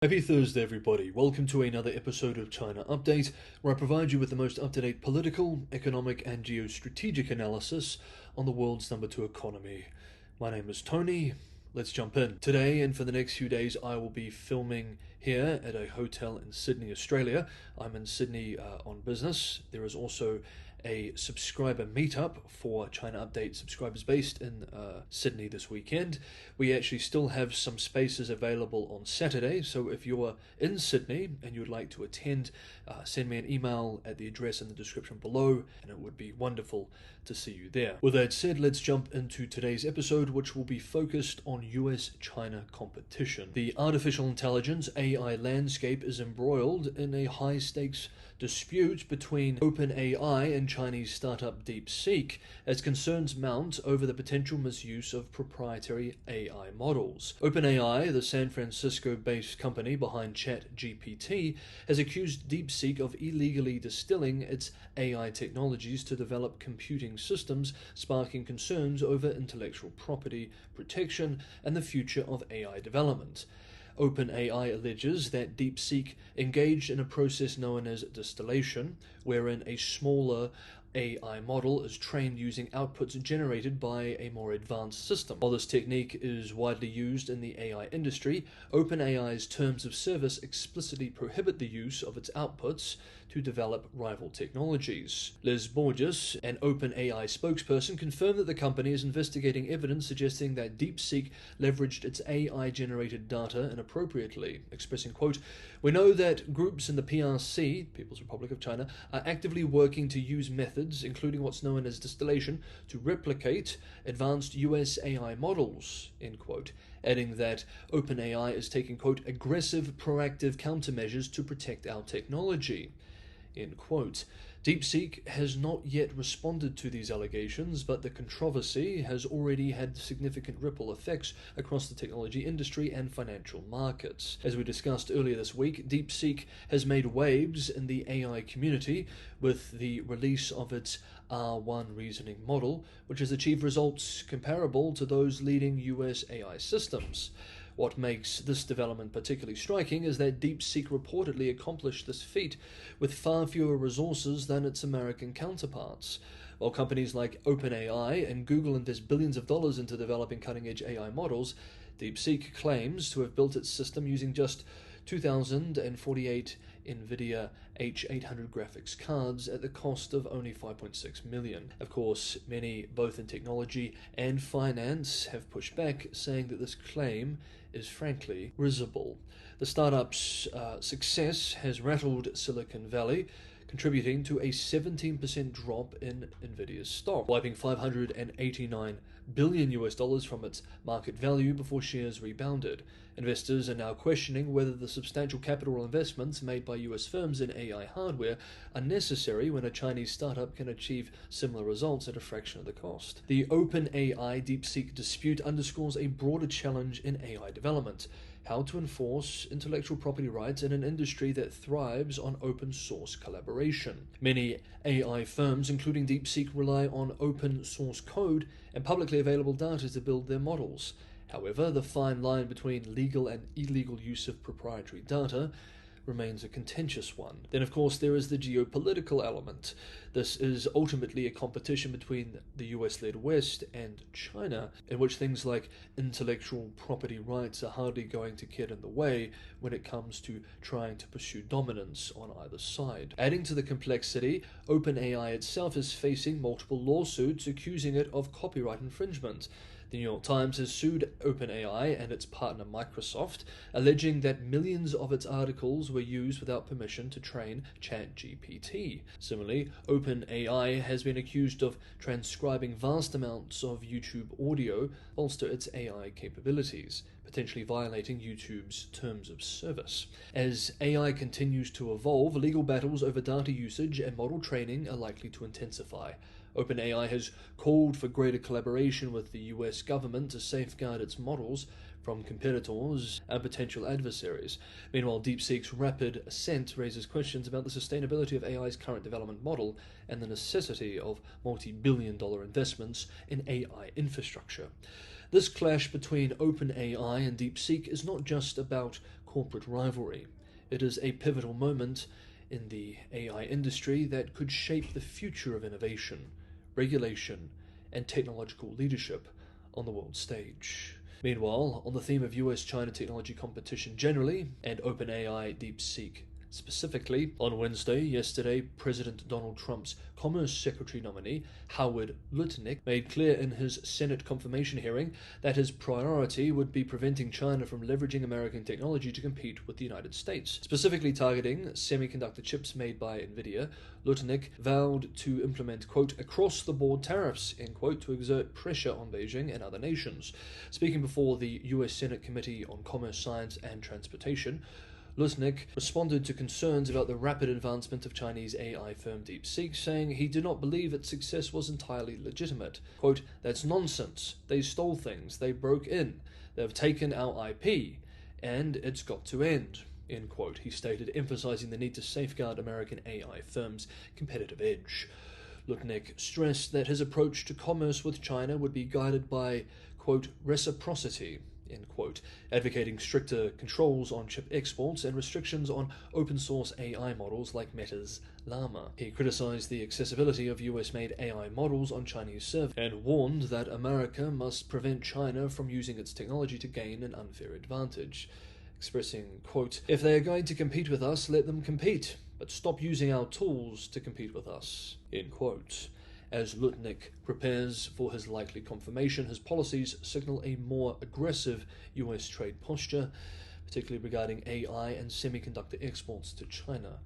Happy Thursday, everybody. Welcome to another episode of China Update, where I provide you with the most up-to-date political, economic, and geostrategic analysis on the world's #2 economy. My name is Tony. Let's jump in. Today and for the next few days, I will be filming here at a hotel in Sydney, Australia. I'm in Sydney on business. There is also a subscriber meetup for China Update subscribers based in Sydney this weekend. We actually still have some spaces available on Saturday, so if you're in Sydney and you'd like to attend, send me an email at the address in the description below, and it would be wonderful to see you there. With that said, let's jump into today's episode, which will be focused on US-China competition. The artificial intelligence AI landscape is embroiled in a high-stakes dispute between OpenAI and Chinese startup DeepSeek as concerns mount over the potential misuse of proprietary AI models. OpenAI, the San Francisco-based company behind ChatGPT, has accused DeepSeek of illegally distilling its AI technologies to develop computing systems, sparking concerns over intellectual property protection and the future of AI development. OpenAI alleges that DeepSeek engaged in a process known as distillation, wherein a smaller AI model is trained using outputs generated by a more advanced system. While this technique is widely used in the AI industry, OpenAI's terms of service explicitly prohibit the use of its outputs to develop rival technologies. Liz Borges, an OpenAI spokesperson, confirmed that the company is investigating evidence suggesting that DeepSeek leveraged its AI-generated data inappropriately, expressing, quote, "We know that groups in the PRC, People's Republic of China, are actively working to use methods, including what's known as distillation, to replicate advanced US AI models," end quote, adding that OpenAI is taking, quote, "aggressive, proactive countermeasures to protect our technology," end quote. DeepSeek has not yet responded to these allegations, but the controversy has already had significant ripple effects across the technology industry and financial markets. As we discussed earlier this week, DeepSeek has made waves in the AI community with the release of its R1 reasoning model, which has achieved results comparable to those leading US AI systems. What makes this development particularly striking is that DeepSeek reportedly accomplished this feat with far fewer resources than its American counterparts. While companies like OpenAI and Google invest billions of dollars into developing cutting-edge AI models, DeepSeek claims to have built its system using just 2,048 NVIDIA H800 graphics cards at the cost of only $5.6 million. Of course, many, both in technology and finance, have pushed back, saying that this claim is frankly risible. The startup's success has rattled Silicon Valley, contributing to a 17% drop in NVIDIA's stock, wiping $589 billion US from its market value before shares rebounded. Investors are now questioning whether the substantial capital investments made by US firms in AI hardware are necessary when a Chinese startup can achieve similar results at a fraction of the cost. The OpenAI DeepSeek dispute underscores a broader challenge in AI development: how to enforce intellectual property rights in an industry that thrives on open source collaboration. Many AI firms, including DeepSeek, rely on open source code and publicly available data to build their models. However, the fine line between legal and illegal use of proprietary data remains a contentious one. Then, of course, there is the geopolitical element. This is ultimately a competition between the US-led West and China, in which things like intellectual property rights are hardly going to get in the way when it comes to trying to pursue dominance on either side. Adding to the complexity, OpenAI itself is facing multiple lawsuits accusing it of copyright infringement. The New York Times has sued OpenAI and its partner Microsoft, alleging that millions of its articles were used without permission to train ChatGPT. Similarly, OpenAI has been accused of transcribing vast amounts of YouTube audio to bolster its AI capabilities, potentially violating YouTube's terms of service. As AI continues to evolve, legal battles over data usage and model training are likely to intensify. OpenAI has called for greater collaboration with the US government to safeguard its models from competitors and potential adversaries. Meanwhile, DeepSeek's rapid ascent raises questions about the sustainability of AI's current development model and the necessity of multi-billion-dollar investments in AI infrastructure. This clash between OpenAI and DeepSeek is not just about corporate rivalry. It is a pivotal moment in the AI industry that could shape the future of innovation, regulation, and technological leadership on the world stage. Meanwhile, on the theme of US-China technology competition generally, and OpenAI DeepSeek specifically, on yesterday, President Donald Trump's Commerce Secretary nominee, Howard Lutnick, made clear in his Senate confirmation hearing that his priority would be preventing China from leveraging American technology to compete with the United States. Specifically targeting semiconductor chips made by NVIDIA, Lutnick vowed to implement, quote, across-the-board tariffs, end quote, to exert pressure on Beijing and other nations. Speaking before the US Senate Committee on Commerce, Science and Transportation, Lutnick responded to concerns about the rapid advancement of Chinese AI firm DeepSeek, saying he did not believe its success was entirely legitimate. Quote, that's nonsense. They stole things. They broke in. They've taken our IP. And it's got to end. End quote, he stated, emphasizing the need to safeguard American AI firms' competitive edge. Lutnick stressed that his approach to commerce with China would be guided by, quote, reciprocity, end quote, advocating stricter controls on chip exports and restrictions on open-source AI models like Meta's Llama. He criticized the accessibility of US-made AI models on Chinese servers and warned that America must prevent China from using its technology to gain an unfair advantage, expressing, quote, if they are going to compete with us, let them compete, but stop using our tools to compete with us, end quote. As Lutnick prepares for his likely confirmation, his policies signal a more aggressive US trade posture, particularly regarding AI and semiconductor exports to China.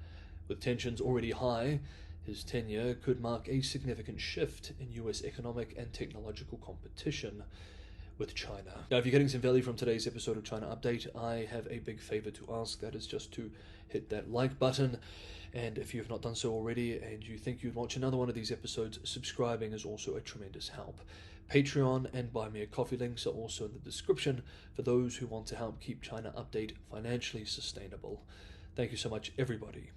With tensions already high, his tenure could mark a significant shift in US economic and technological competition with China. Now, if you're getting some value from today's episode of China Update, I have a big favor to ask. That is just to hit that like button. And if you have not done so already and you think you'd watch another one of these episodes, subscribing is also a tremendous help. Patreon and Buy Me a Coffee links are also in the description for those who want to help keep China Update financially sustainable. Thank you so much, everybody,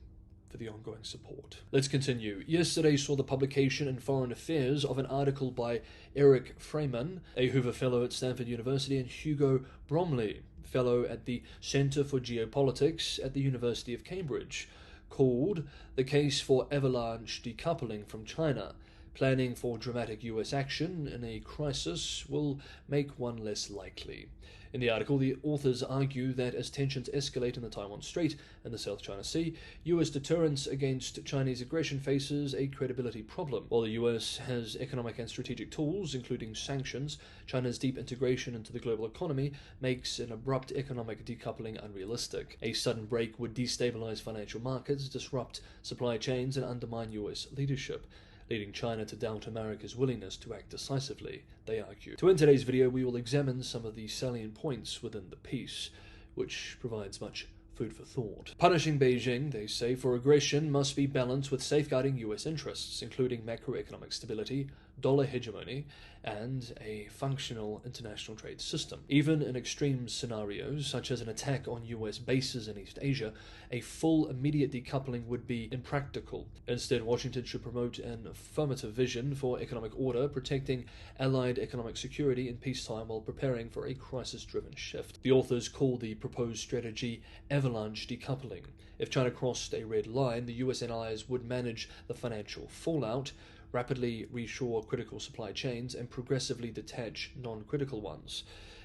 for the ongoing support. Let's continue. Yesterday saw the publication in Foreign Affairs of an article by Eric Freeman, a Hoover Fellow at Stanford University, and Hugo Bromley, Fellow at the Center for Geopolitics at the University of Cambridge, called The Case for Avalanche Decoupling from China. Planning for dramatic US action in a crisis will make one less likely. In the article, the authors argue that as tensions escalate in the Taiwan Strait and the South China Sea, US deterrence against Chinese aggression faces a credibility problem. While the US has economic and strategic tools, including sanctions, China's deep integration into the global economy makes an abrupt economic decoupling unrealistic. A sudden break would destabilize financial markets, disrupt supply chains, and undermine US leadership, leading China to doubt America's willingness to act decisively, they argue. To end today's video, we will examine some of the salient points within the piece, which provides much food for thought. Punishing Beijing, they say, for aggression must be balanced with safeguarding US interests, including macroeconomic stability, dollar hegemony, and a functional international trade system. Even in extreme scenarios, such as an attack on US bases in East Asia, a full immediate decoupling would be impractical. Instead, Washington should promote an affirmative vision for economic order, protecting allied economic security in peacetime while preparing for a crisis-driven shift. The authors call the proposed strategy Avalanche Decoupling. If China crossed a red line, the US and allies would manage the financial fallout, rapidly reshore critical supply chains, and progressively detach non-critical ones.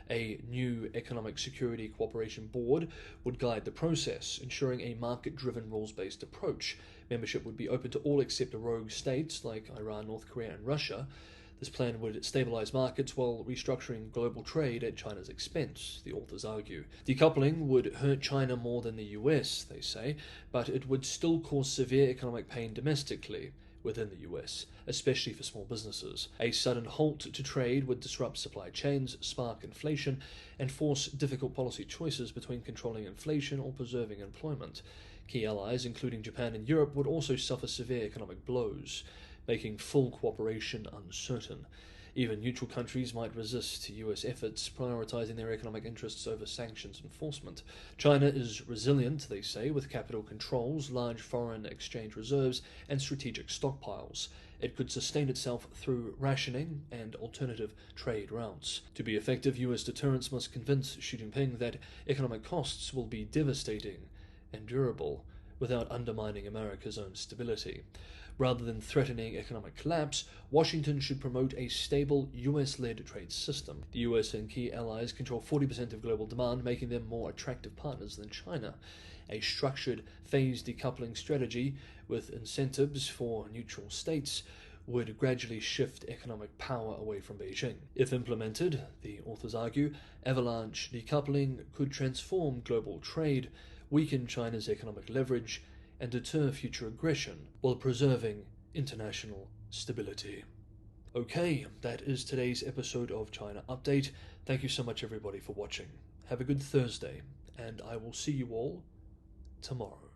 A new Economic Security Cooperation Board would guide the process, ensuring a market-driven, rules-based approach. Membership would be open to all except rogue states like Iran, North Korea, and Russia. This plan would stabilize markets while restructuring global trade at China's expense, the authors argue. Decoupling would hurt China more than the US, they say, but it would still cause severe economic pain domestically within the US, especially for small businesses. A sudden halt to trade would disrupt supply chains, spark inflation, and force difficult policy choices between controlling inflation or preserving employment. Key allies, including Japan and Europe, would also suffer severe economic blows, making full cooperation uncertain. Even neutral countries might resist US efforts, prioritizing their economic interests over sanctions enforcement. China is resilient, they say, with capital controls, large foreign exchange reserves, and strategic stockpiles. It could sustain itself through rationing and alternative trade routes. To be effective, US deterrence must convince Xi Jinping that economic costs will be devastating and durable without undermining America's own stability. Rather than threatening economic collapse, Washington should promote a stable US-led trade system. The US and key allies control 40% of global demand, making them more attractive partners than China. A structured, phased decoupling strategy with incentives for neutral states would gradually shift economic power away from Beijing. If implemented, the authors argue, Avalanche Decoupling could transform global trade, weaken China's economic leverage, and deter future aggression while preserving international stability. Okay, that is today's episode of China Update. Thank you so much everybody for watching. Have a good Thursday, and I will see you all tomorrow.